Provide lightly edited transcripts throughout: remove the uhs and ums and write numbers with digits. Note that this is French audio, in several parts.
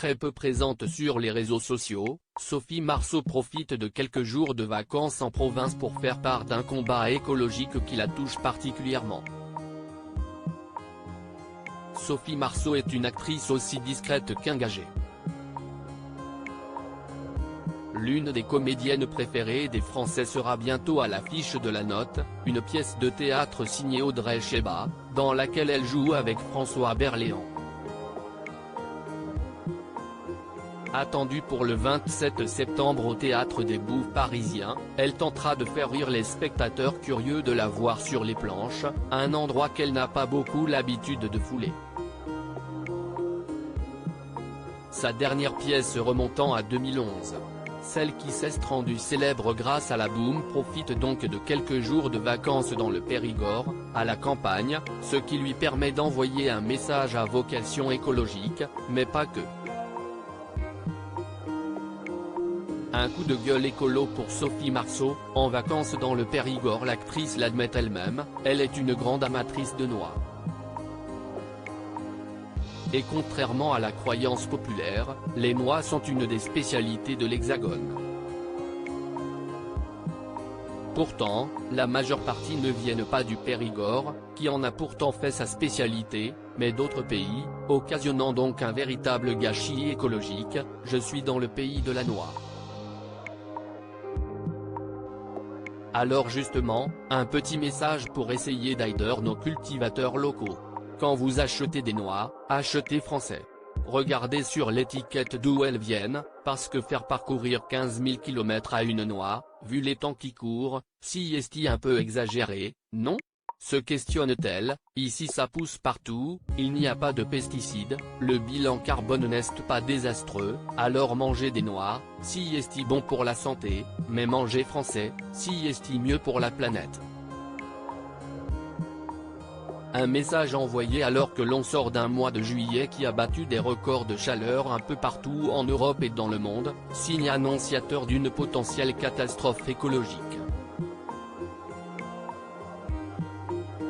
très peu présente sur les réseaux sociaux, Sophie Marceau profite de quelques jours de vacances en province pour faire part d'un combat écologique qui la touche particulièrement. Sophie Marceau est une actrice aussi discrète qu'engagée. L'une des comédiennes préférées des Français sera bientôt à l'affiche de La Note, une pièce de théâtre signée Audrey Cheba, dans laquelle elle joue avec François Berléand. Attendue pour le 27 septembre au Théâtre des Bouffes parisien, elle tentera de faire rire les spectateurs curieux de la voir sur les planches, un endroit qu'elle n'a pas beaucoup l'habitude de fouler. Sa dernière pièce remontant à 2011. Celle qui s'est rendue célèbre grâce à la boum profite donc de quelques jours de vacances dans le Périgord, à la campagne, ce qui lui permet d'envoyer un message à vocation écologique, mais pas que. Un coup de gueule écolo pour Sophie Marceau, en vacances dans le Périgord. L'actrice l'admet elle-même, elle est une grande amatrice de noix. Et contrairement à la croyance populaire, les noix sont une des spécialités de l'Hexagone. Pourtant, la majeure partie ne viennent pas du Périgord, qui en a pourtant fait sa spécialité, mais d'autres pays, occasionnant donc un véritable gâchis écologique. Je suis dans le pays de la noix. Alors justement, un petit message pour essayer d'aider nos cultivateurs locaux. Quand vous achetez des noix, achetez français. Regardez sur l'étiquette d'où elles viennent, parce que faire parcourir 15 000 km à une noix, vu les temps qui courent, si est-il un peu exagéré, non ? Se questionne-t-elle. Ici ça pousse partout, il n'y a pas de pesticides, le bilan carbone n'est pas désastreux, alors mangez des noix, si est-il bon pour la santé, mais mangez français, si est-il mieux pour la planète. Un message envoyé alors que l'on sort d'un mois de juillet qui a battu des records de chaleur un peu partout en Europe et dans le monde, signe annonciateur d'une potentielle catastrophe écologique.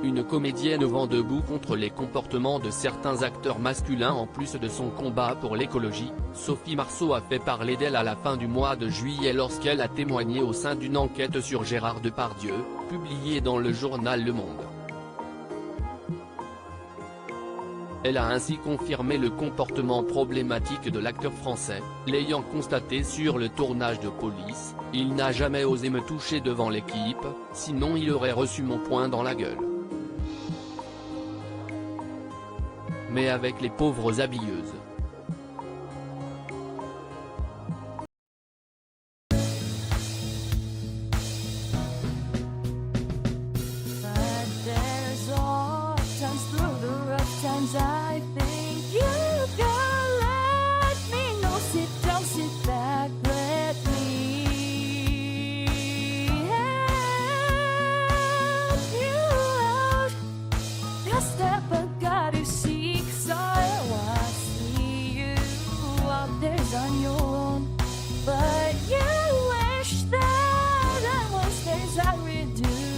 Une comédienne vent debout contre les comportements de certains acteurs masculins. En plus de son combat pour l'écologie, Sophie Marceau a fait parler d'elle à la fin du mois de juillet lorsqu'elle a témoigné au sein d'une enquête sur Gérard Depardieu, publiée dans le journal Le Monde. Elle a ainsi confirmé le comportement problématique de l'acteur français, l'ayant constaté sur le tournage de Police. Il n'a jamais osé me toucher devant l'équipe, sinon il aurait reçu mon poing dans la gueule. Mais avec les pauvres habilleuses. I think you can let me know. Sit down, sit back, let me help you out. The step I gotta seek, so I see you out there's on your own. But you wish that I was as I would do.